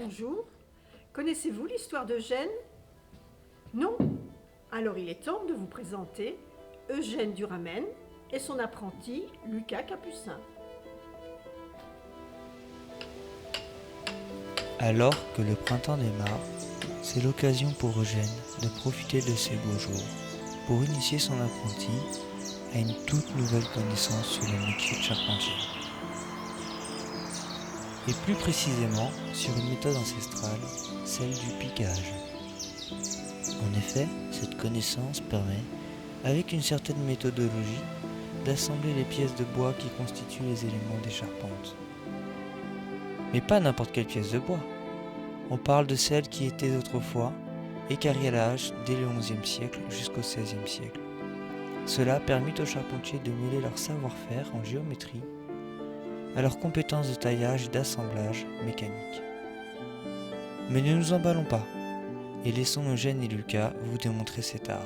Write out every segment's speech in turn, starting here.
Bonjour. Connaissez-vous l'histoire d'Eugène? Non? Alors il est temps de vous présenter Eugène Duramen et son apprenti Lucas Capucin. Alors que le printemps démarre, c'est l'occasion pour Eugène de profiter de ces beaux jours pour initier son apprenti à une toute nouvelle connaissance sur le métier de charpentier. Et plus précisément sur une méthode ancestrale, celle du piquage. En effet, cette connaissance permet, avec une certaine méthodologie, d'assembler les pièces de bois qui constituent les éléments des charpentes. Mais pas n'importe quelle pièce de bois. On parle de celles qui étaient autrefois équarries à la hache dès le XIe siècle jusqu'au XVIe siècle. Cela permit aux charpentiers de mêler leur savoir-faire en géométrie à leurs compétences de taillage et d'assemblage mécanique. Mais ne nous emballons pas et laissons Eugène et Lucas vous démontrer cet art.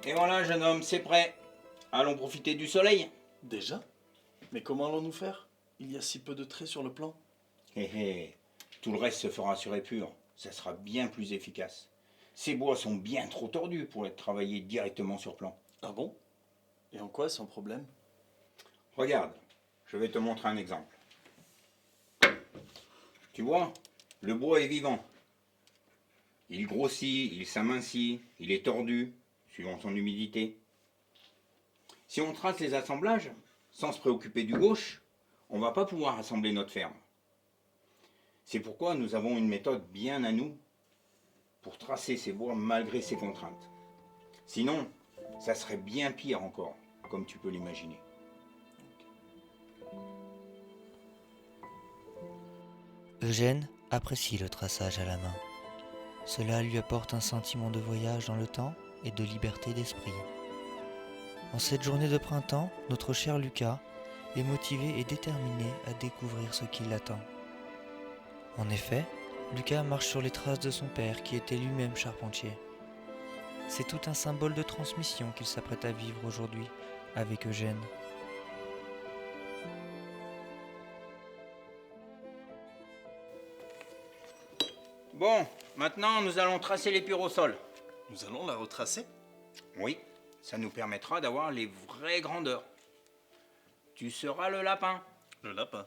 Et voilà, jeune homme, c'est prêt. Allons profiter du soleil. Déjà? Mais comment allons-nous faire? Il y a si peu de traits sur le plan. Hé hé, tout le reste se fera sur épure. Ça sera bien plus efficace. Ces bois sont bien trop tordus pour être travaillés directement sur plan. Ah bon? Et en quoi est-ce un problème? Regarde, je vais te montrer un exemple. Tu vois, le bois est vivant. Il grossit, il s'amincit, il est tordu, suivant son humidité. Si on trace les assemblages, sans se préoccuper du gauche, on ne va pas pouvoir assembler notre ferme. C'est pourquoi nous avons une méthode bien à nous pour tracer ces bois malgré ces contraintes. Sinon, ça serait bien pire encore, comme tu peux l'imaginer. Eugène apprécie le traçage à la main. Cela lui apporte un sentiment de voyage dans le temps et de liberté d'esprit. En cette journée de printemps, notre cher Lucas est motivé et déterminé à découvrir ce qui l'attend. En effet, Lucas marche sur les traces de son père qui était lui-même charpentier. C'est tout un symbole de transmission qu'il s'apprête à vivre aujourd'hui avec Eugène. Bon, maintenant nous allons tracer l'épure au sol. Nous allons la retracer? Oui, ça nous permettra d'avoir les vraies grandeurs. Tu seras le lapin. Le lapin.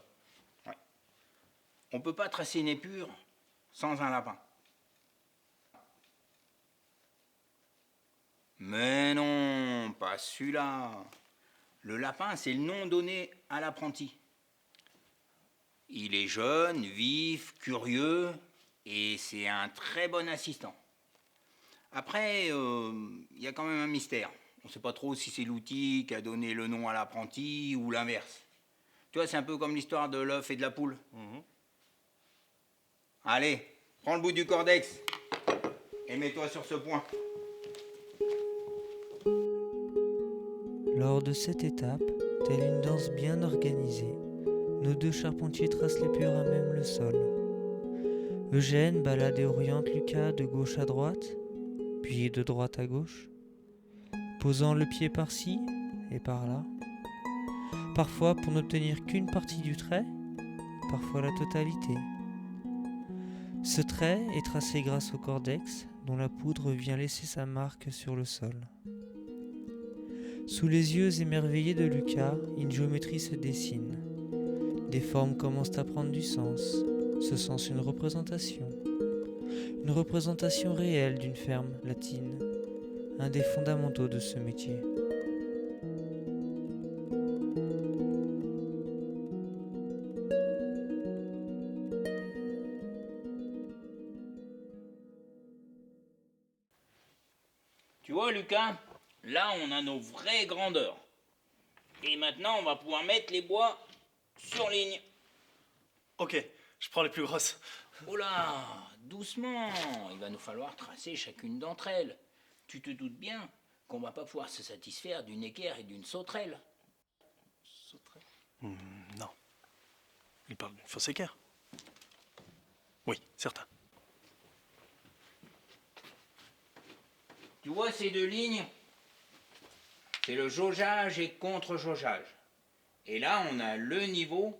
On ne peut pas tracer une épure sans un lapin. Mais non, pas celui-là. Le lapin, c'est le nom donné à l'apprenti. Il est jeune, vif, curieux, et c'est un très bon assistant. Après, il y a quand même un mystère. On ne sait pas trop si c'est l'outil qui a donné le nom à l'apprenti ou l'inverse. Tu vois, c'est un peu comme l'histoire de l'œuf et de la poule. Allez, prends le bout du cordex et mets-toi sur ce point. Lors de cette étape, telle une danse bien organisée, nos deux charpentiers tracent l'épure à même le sol. Eugène balade et oriente Lucas de gauche à droite, puis de droite à gauche, posant le pied par-ci et par-là, parfois pour n'obtenir qu'une partie du trait, parfois la totalité. Ce trait est tracé grâce au cordex, dont la poudre vient laisser sa marque sur le sol. Sous les yeux émerveillés de Lucas, une géométrie se dessine. Des formes commencent à prendre du sens, ce sens une représentation réelle d'une ferme latine, un des fondamentaux de ce métier. Tu vois, Lucas, là, on a nos vraies grandeurs. Et maintenant, on va pouvoir mettre les bois sur ligne. Ok, je prends les plus grosses. Oh là, doucement. Il va nous falloir tracer chacune d'entre elles. Tu te doutes bien qu'on va pas pouvoir se satisfaire d'une équerre et d'une sauterelle. Sauterelle? Non. Il parle d'une fausse équerre. Oui, certain. Tu vois ces deux lignes? C'est le jaugeage et contre-jaugeage. Et là, on a le niveau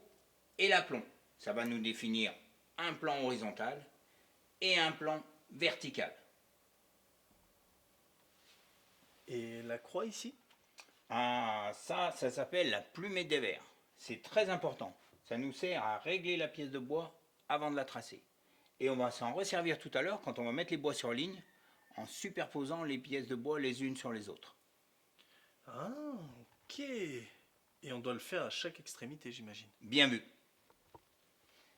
et l'aplomb. Ça va nous définir un plan horizontal et un plan vertical. Et la croix ici? Ah, ça s'appelle la plumée des verres. C'est très important. Ça nous sert à régler la pièce de bois avant de la tracer. Et on va s'en resservir tout à l'heure quand on va mettre les bois sur ligne en superposant les pièces de bois les unes sur les autres. Ah, ok. Et on doit le faire à chaque extrémité, j'imagine. Bien vu.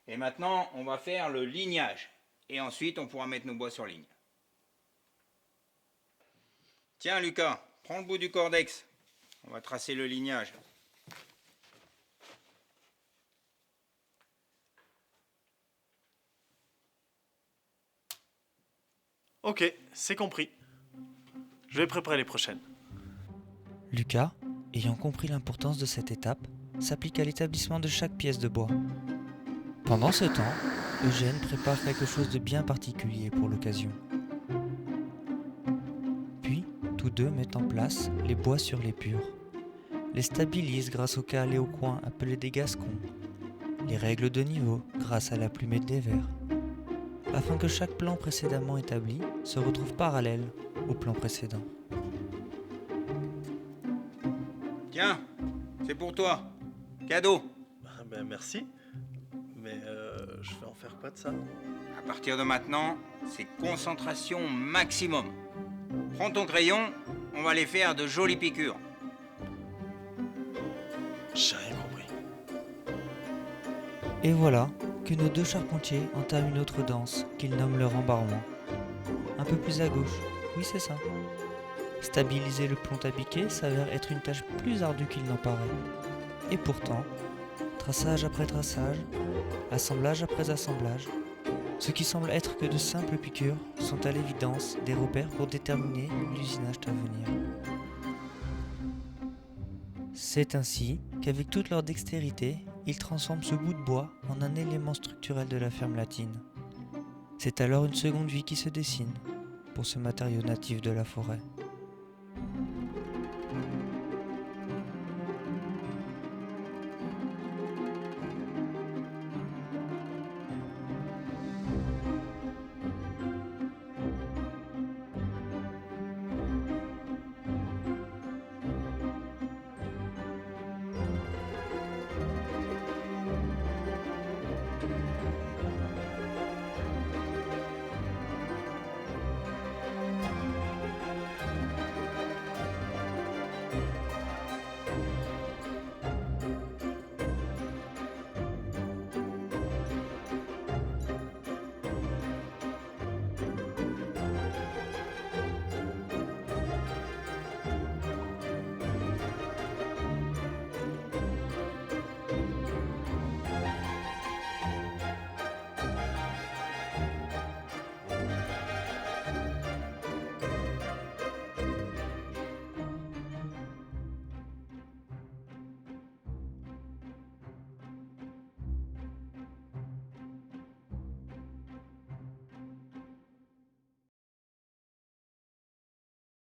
Et maintenant, on va faire le lignage. Et ensuite, on pourra mettre nos bois sur ligne. Tiens, Lucas, prends le bout du cordex. On va tracer le lignage. Ok, c'est compris. Je vais préparer les prochaines. Lucas, ayant compris l'importance de cette étape, s'applique à l'établissement de chaque pièce de bois. Pendant ce temps, Eugène prépare quelque chose de bien particulier pour l'occasion. Puis, tous deux mettent en place les bois sur l'épure, les stabilisent grâce aux cales et aux coins appelés des gascons, les règles de niveau grâce à la plumée des verres, afin que chaque plan précédemment établi se retrouve parallèle au plan précédent. Tiens, c'est pour toi. Cadeau. Ah ben merci. Mais je vais en faire quoi de ça? À partir de maintenant, c'est concentration maximum. Prends ton crayon, on va les faire de jolies piqûres. J'ai rien compris. Et voilà que nos deux charpentiers entament une autre danse qu'ils nomment le rembarrement. Un peu plus à gauche, oui c'est ça. Stabiliser le plomb à piquer s'avère être une tâche plus ardue qu'il n'en paraît. Et pourtant, traçage après traçage, assemblage après assemblage, ce qui semble être que de simples piqûres sont à l'évidence des repères pour déterminer l'usinage à venir. C'est ainsi qu'avec toute leur dextérité, ils transforment ce bout de bois en un élément structurel de la ferme latine. C'est alors une seconde vie qui se dessine pour ce matériau natif de la forêt.